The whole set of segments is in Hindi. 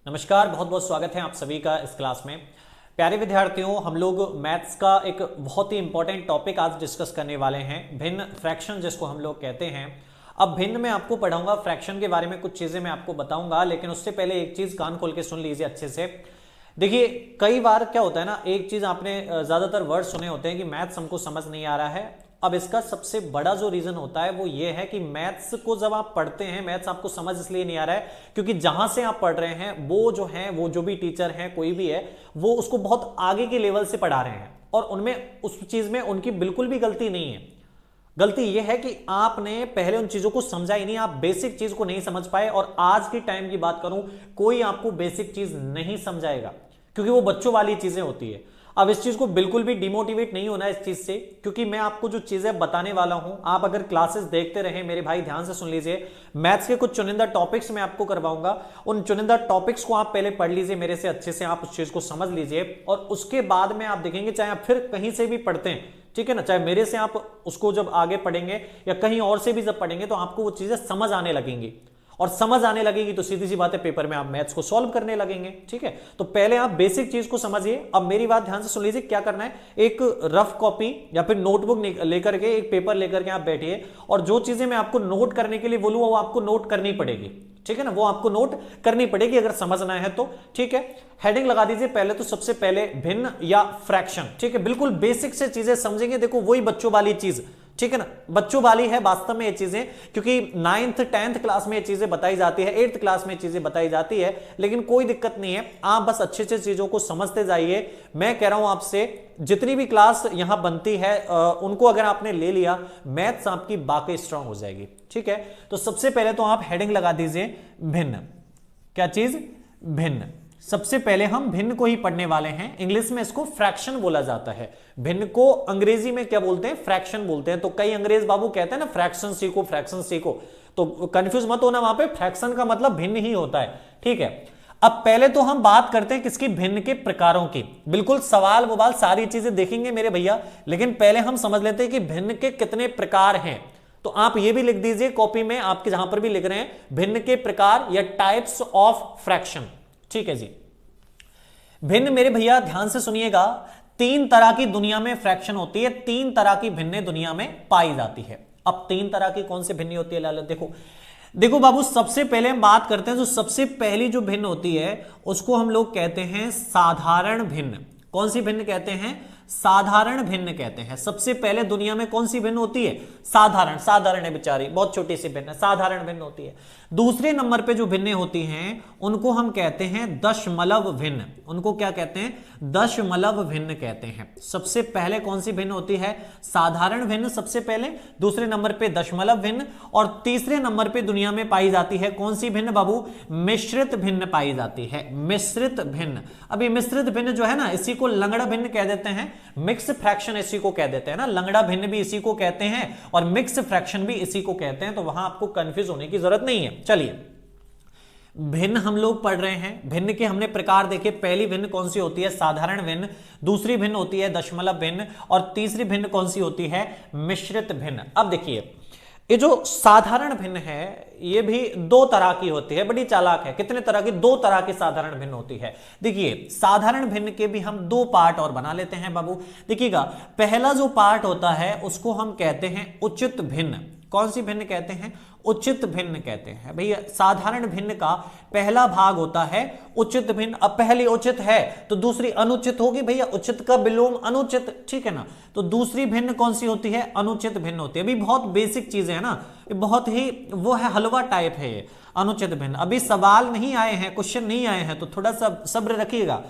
नमस्कार, बहुत बहुत स्वागत है आप सभी का इस क्लास में। प्यारे विद्यार्थियों, हम लोग मैथ्स का एक बहुत ही इंपॉर्टेंट टॉपिक आज डिस्कस करने वाले हैं, भिन्न फ्रैक्शन जिसको हम लोग कहते हैं। अब भिन्न में आपको पढ़ाऊंगा, फ्रैक्शन के बारे में कुछ चीजें मैं आपको बताऊंगा, लेकिन उससे पहले एक चीज कान खोल के सुन लीजिए अच्छे से। देखिए, कई बार क्या होता है ना, एक चीज आपने ज्यादातर वर्ड सुने होते हैं कि मैथ्स हमको समझ नहीं आ रहा है। अब इसका सबसे बड़ा जो रीजन होता है वो ये है कि मैथ्स को जब आप पढ़ते हैं, मैथ्स आपको समझ इसलिए नहीं आ रहा है क्योंकि जहां से आप पढ़ रहे हैं वो जो भी टीचर हैं, कोई भी है, वो उसको बहुत आगे के लेवल से पढ़ा रहे हैं और उनमें उस चीज में उनकी बिल्कुल भी गलती नहीं है। गलती यह है कि आपने पहले उन चीजों को समझा ही नहीं, आप बेसिक चीज को नहीं समझ पाए। और आज के टाइम की बात करूं, कोई आपको बेसिक चीज नहीं समझाएगा क्योंकि वो बच्चों वाली चीजें होती है। अब इस चीज को बिल्कुल भी डिमोटिवेट नहीं होना इस चीज से, क्योंकि मैं आपको जो चीजें बताने वाला हूं, आप अगर क्लासेस देखते रहे मेरे भाई, ध्यान से सुन लीजिए। मैथ्स के कुछ चुनिंदा टॉपिक्स मैं आपको करवाऊंगा, उन चुनिंदा टॉपिक्स को आप पहले पढ़ लीजिए मेरे से अच्छे से, आप उस चीज को समझ लीजिए और उसके बाद में आप देखेंगे, चाहे आप फिर कहीं से भी पढ़ते हैं, ठीक है ना, चाहे मेरे से आप उसको जब आगे पढ़ेंगे या कहीं और से भी जब पढ़ेंगे, तो आपको वो चीजें समझ आने लगेंगी और समझ आने लगेगी तो सीधी सी बात है, पेपर में आप मैथ्स को सॉल्व करने लगेंगे। ठीक है, तो पहले आप बेसिक चीज को समझिए। अब मेरी बात ध्यान से सुन लीजिए, क्या करना है, एक रफ कॉपी या फिर नोटबुक लेकर के, एक पेपर लेकर के आप बैठिए और जो चीजें मैं आपको नोट करने के लिए बोलूंगा वो आपको नोट करनी पड़ेगी। ठीक है ना, वो आपको नोट करनी पड़ेगी अगर समझना है तो। ठीक है, हेडिंग लगा दीजिए पहले तो, सबसे पहले भिन्न या फ्रैक्शन। ठीक है, बिल्कुल बेसिक से चीजें समझेंगे। देखो, वही बच्चों वाली चीज, ठीक है ना, बच्चों वाली है वास्तव में ये चीजें, क्योंकि 9th 10th क्लास में ये चीजें बताई जाती है, 8th क्लास में चीजें बताई जाती है, लेकिन कोई दिक्कत नहीं है, आप बस अच्छे से चीजों को समझते जाइए। मैं कह रहा हूं आपसे, जितनी भी क्लास यहां बनती है उनको अगर आपने ले लिया, मैथ्स आपकी बाकी स्ट्रांग हो जाएगी। ठीक है, तो सबसे पहले तो आप हेडिंग लगा दीजिए भिन्न। क्या चीज? भिन्न। सबसे पहले हम भिन्न को ही पढ़ने वाले हैं। इंग्लिश में इसको फ्रैक्शन बोला जाता है, भिन्न को अंग्रेजी में क्या बोलते हैं? फ्रैक्शन बोलते हैं। तो कई अंग्रेज बाबू कहते हैं ना, फ्रैक्शन सीखो, फ्रैक्शन सीखो, तो कंफ्यूज मत होना, वहां पे फ्रैक्शन का मतलब भिन्न ही होता है। ठीक है, अब पहले तो हम बात करते हैं किसकी? भिन्न के प्रकारों की। बिल्कुल सवाल ववाल सारी चीजें देखेंगे मेरे भैया, लेकिन पहले हम समझ लेते हैं कि भिन्न के कितने प्रकार हैं। तो आप ये भी लिख दीजिए कॉपी में, आपके जहां पर भी लिख रहे हैं, भिन्न के प्रकार या टाइप्स ऑफ फ्रैक्शन। ठीक है जी, भिन्न मेरे भैया ध्यान से सुनिएगा, 3 तरह की दुनिया में फ्रैक्शन होती है, 3 तरह की भिन्न दुनिया में पाई जाती है। अब 3 तरह की कौन सी भिन्न होती है लाल? देखो देखो बाबू, सबसे पहले हम बात करते हैं, जो सबसे पहली जो भिन्न होती है उसको हम लोग कहते हैं साधारण भिन्न। कौन सी भिन्न कहते हैं? साधारण भिन्न कहते हैं। सबसे पहले दुनिया में कौन सी भिन्न होती है? साधारण। साधारण है बेचारी, बहुत छोटी सी भिन्न, साधारण भिन्न होती है। दूसरे नंबर पे जो भिन्न होती हैं उनको हम कहते हैं दशमलव भिन्न। उनको क्या कहते हैं? दशमलव भिन्न कहते हैं। सबसे पहले कौन सी भिन्न होती है? साधारण भिन्न सबसे पहले, दूसरे नंबर पे दशमलव भिन्न, और तीसरे नंबर पे दुनिया में पाई जाती है कौन सी भिन्न बाबू? मिश्रित भिन्न पाई जाती है, मिश्रित भिन्न। अभी मिश्रित भिन्न जो है ना, इसी को लंगड़ा भिन्न कह देते हैं, मिक्स फ्रैक्शन इसी को कह देते हैं ना, लंगड़ा भिन्न भी इसी को कहते हैं और मिक्स फ्रैक्शन भी इसी को कहते हैं। तो वहां आपको कंफ्यूज होने की जरूरत नहीं है। चलिए, भिन्न हम लोग पढ़ रहे हैं, भिन्न के हमने प्रकार देखे। पहली भिन्न कौन सी होती है? साधारण भिन्न। दूसरी भिन्न होती है दशमलव भिन्न, और तीसरी भिन्न कौन सी होती है? मिश्रित भिन्न। अब देखिए, ये जो साधारण भिन्न है ये भी 2 तरह की होती है, बड़ी चालाक है। कितने तरह की? 2 तरह की साधारण भिन्न होती है। देखिए, साधारण भिन्न के भी हम 2 पार्ट और बना लेते हैं बाबू। देखिएगा, पहला जो पार्ट होता है उसको हम कहते हैं उचित भिन्न। कौन सी भिन्न कहते हैं? उचित भिन्न कहते हैं। भैया, साधारण भिन्न का पहला भाग होता है उचित भिन्न। अब पहली उचित है तो दूसरी अनुचित होगी भैया, उचित का विलोम अनुचित। ठीक है ना, तो दूसरी भिन्न कौन सी होती है? अनुचित भिन्न होती है। अभी बहुत बेसिक चीजें है ना, बहुत ही वो है, हलवा टाइप है ये अनुचित भिन्न। अभी सवाल नहीं आए हैं, क्वेश्चन नहीं आए हैं, तो थोड़ा सा सब्र रखिएगा।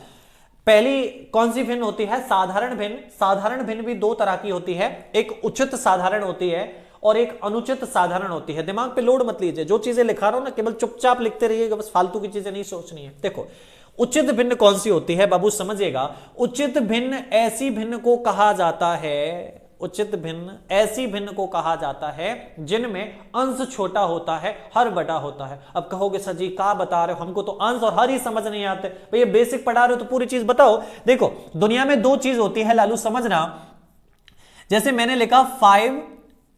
पहली कौन सी भिन्न होती है? साधारण भिन्न। साधारण भिन्न भी 2 तरह की होती है, एक उचित साधारण होती है और एक अनुचित साधारण होती है। दिमाग पे लोड मत लीजिए, जो चीजें लिखा रहा हूं ना केवल चुपचाप लिखते रहिएगा, बस फालतू की चीजें नहीं सोचनी है। देखो, उचित भिन्न कौन सी होती है बाबू, समझिएगा। उचित भिन्न ऐसी भिन्न को कहा जाता है, उचित भिन्न ऐसी भिन्न को कहा जाता है जिनमें अंश छोटा होता है, हर बड़ा होता है। अब कहोगे सर जी क्या बता रहे हो, हमको तो अंश और हर ही समझ नहीं आते। भैया बेसिक पढ़ा रहे हो तो पूरी चीज बताओ। देखो, दुनिया में 2 चीज होती है लालू, समझना। जैसे मैंने लिखा 5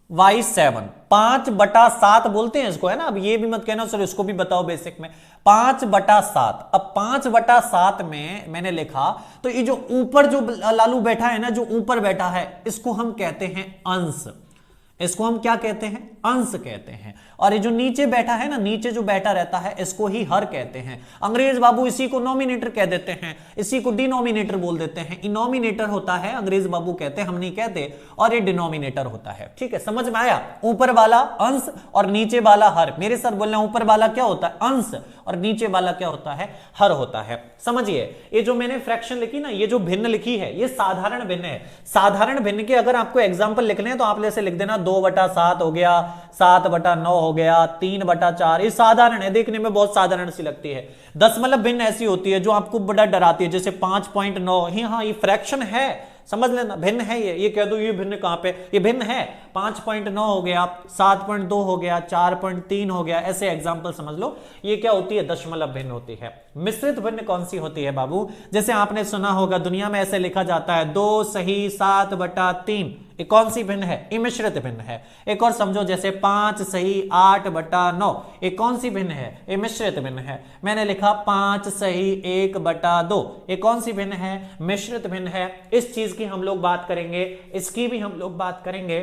y7, 5/7 बोलते हैं इसको, है ना। अब ये भी मत कहना सर इसको भी बताओ बेसिक में। 5/7, अब 5/7 में मैंने लिखा तो ये जो ऊपर जो लालू बैठा है ना, जो ऊपर बैठा है, इसको हम कहते हैं अंश। इसको हम क्या कहते हैं? अंश कहते हैं। और ये जो नीचे बैठा है ना, नीचे जो बैठा रहता है, इसको ही हर कहते हैं। अंग्रेज बाबू इसी को नॉमिनेटर कह देते हैं, इसी को डिनोमिनेटर बोल देते हैं। इनोमिनेटर होता है, अंग्रेज बाबू कहते हैं, हम नहीं कहते। और ये डिनोमिनेटर होता है। ठीक है, समझ में आया? ऊपर वाला अंश और नीचे वाला हर। मेरे सर बोल रहे हैं ऊपर वाला क्या होता है? अंश, और नीचे वाला क्या होता है? हर होता है। समझिए, ये जो मैंने फ्रैक्शन लिखी ना, ये जो भिन्न लिखी है, ये साधारण भिन्न है। साधारण भिन्न के अगर आपको एग्जाम्पल लिखने हैं तो आप ऐसे लिख देना 2/7 हो गया, 7/9 हो गया, 3/4। ये साधारण है, देखने में बहुत साधारण सी लगती है। दशमलव भिन्न ऐसी होती है जो आपको बड़ा डराती है, जैसे 5.9। हाँ, ये फ्रैक्शन है, समझ लेना, भिन्न है। ये कह दो ये भिन्न कहां पे? ये भिन्न है। 5.9 हो गया, 7.2 हो गया, 4.3 हो गया, ऐसे एग्जाम्पल समझ लो। ये क्या होती है? दशमलव भिन्न होती है। मिश्रित भिन्न कौन सी होती है बाबू? जैसे आपने सुना होगा, दुनिया में ऐसे लिखा जाता है 2 सही 7/3। ये कौन सी भिन्न है? ये मिश्रित भिन्न है। एक और समझो, जैसे 5 सही 8/9। ये कौन सी भिन्न है? ये मिश्रित भिन्न है। मैंने लिखा 5 सही 1/2। ये कौन सी भिन्न है? मिश्रित भिन्न है। इस चीज की हम लोग बात करेंगे, इसकी भी हम लोग बात करेंगे।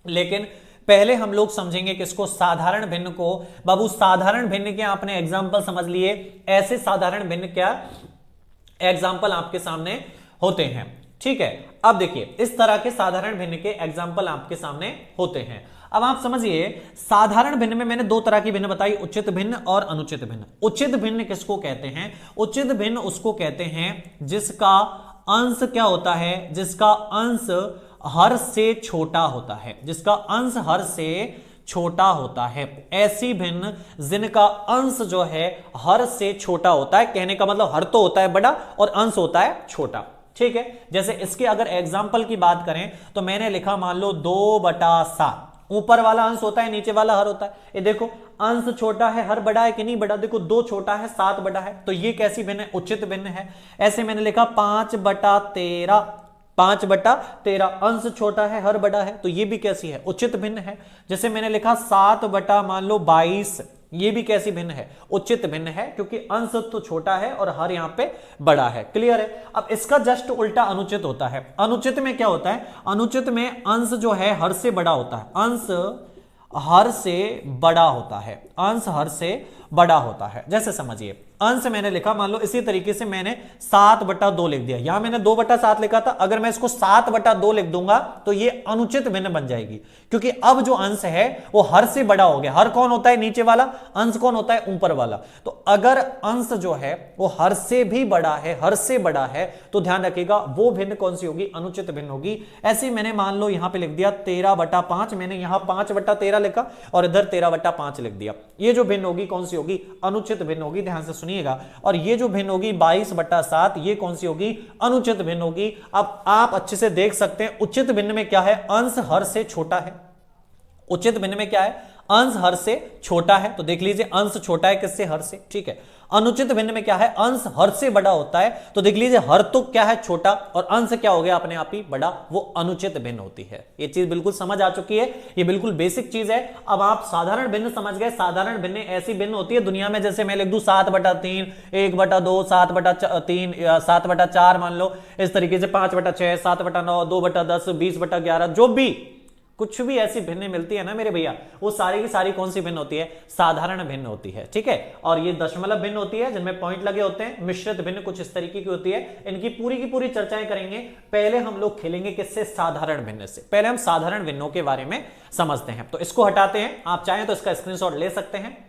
लेकिन पहले हम लोग समझेंगे किसको? साधारण भिन्न को। बाबू साधारण भिन्न के आपने एग्जाम्पल समझ लिए। ऐसे साधारण भिन्न क्या एग्जाम्पल आपके सामने होते हैं। ठीक है, अब देखिए, इस तरह के साधारण भिन्न के एग्जाम्पल आपके सामने होते हैं। अब आप समझिए, साधारण भिन्न में मैंने दो तरह की भिन्न बताई, उचित भिन्न और अनुचित भिन्न। उचित भिन्न किसको कहते हैं? उचित भिन्न उसको कहते हैं जिसका अंश क्या होता है? जिसका अंश हर से छोटा होता है। जिसका अंश हर से छोटा होता है। ऐसी भिन्न जिनका अंश जो है हर से छोटा होता है। कहने का मतलब हर तो होता है बड़ा और अंश होता है छोटा। ठीक है, जैसे इसके अगर एग्जाम्पल की बात करें तो मैंने लिखा, मान लो 2/7। ऊपर वाला अंश होता है, नीचे वाला हर होता है। ये देखो, अंश छोटा है, हर बड़ा है कि नहीं बड़ा? देखो, 2 छोटा है, 7 बड़ा है। तो ये कैसी भिन्न है? उचित भिन्न है। ऐसे मैंने लिखा 5/13। 5/13, अंश छोटा है, हर बड़ा है, तो ये भी कैसी है? उचित भिन्न है। जैसे मैंने लिखा 7/22। ये भी कैसी भिन्न है? उचित भिन्न है, क्योंकि अंश तो छोटा है और हर यहां पे बड़ा है। क्लियर है? अब इसका जस्ट उल्टा अनुचित होता है। अनुचित में क्या होता है? अनुचित में अंश जो है हर से बड़ा होता है। अंश हर से बड़ा होता है। अंश हर से बड़ा होता है। जैसे समझिए, अंश मैंने लिखा, मान लो इसी तरीके से मैंने 7/2 लिख दिया। यहां मैंने 2/7 लिखा था, अगर मैं इसको 7/2 लिख दूंगा तो ये अनुचित भिन्न बन जाएगी, क्योंकि अब जो अंश है वो हर से बड़ा हो गया। हर कौन होता है? नीचे वाला। अंश कौन होता है? ऊपर वाला। तो अगर अंश जो है वो हर से भी बड़ा है, हर से बड़ा है, तो ध्यान रखिएगा वो भिन्न कौन सी होगी? अनुचित भिन्न होगी। ऐसे मैंने मान लो यहां पे लिख दिया 13/5। मैंने यहां 5/13 लिखा और इधर 13/5 लिख दिया। ये जो भिन्न होगी कौन सी होगी? अनुचित भिन्न होगी। ध्यान से सुनिएगा। और ये जो भिन्न होगी 22/7, ये कौन सी होगी? अनुचित भिन्न होगी। अब आप अच्छे से देख सकते हैं, उचित भिन्न में क्या है? अंश हर से छोटा है। उचित भिन्न में क्या है? अंश हर से छोटा है। तो देख लीजिए, अंश छोटा है किससे? हर से। ठीक है। अनुचित भिन्न में क्या है? अंश हर से बड़ा होता है। तो देख लीजिए, हर तो क्या है? छोटा, और अंश क्या हो गया? अपने आप ही बड़ा। वो अनुचित भिन्न होती है। ये चीज बिल्कुल समझ आ चुकी है। ये बिल्कुल बेसिक चीज है। अब आप साधारण भिन्न समझ गए। साधारण भिन्न ऐसी भिन्न होती है दुनिया में, जैसे मैं लिख दूं 7/3, 1/2, 7/3, 7/4 मान लो, इस तरीके से 5/6, 7/9, 2/10, 20/11, जो भी कुछ भी ऐसी भिन्न मिलती है ना मेरे भैया, वो सारी की सारी कौन सी भिन्न होती है? साधारण भिन्न होती है। ठीक है। और ये दशमलव भिन्न होती है, जिनमें पॉइंट लगे होते हैं। मिश्रित भिन्न कुछ इस तरीके की होती है। इनकी पूरी की पूरी चर्चाएं करेंगे। पहले हम लोग खेलेंगे किससे? साधारण भिन्न से। पहले हम साधारण भिन्नों के बारे में समझते हैं। तो इसको हटाते हैं। आप चाहें तो इसका स्क्रीनशॉट ले सकते हैं।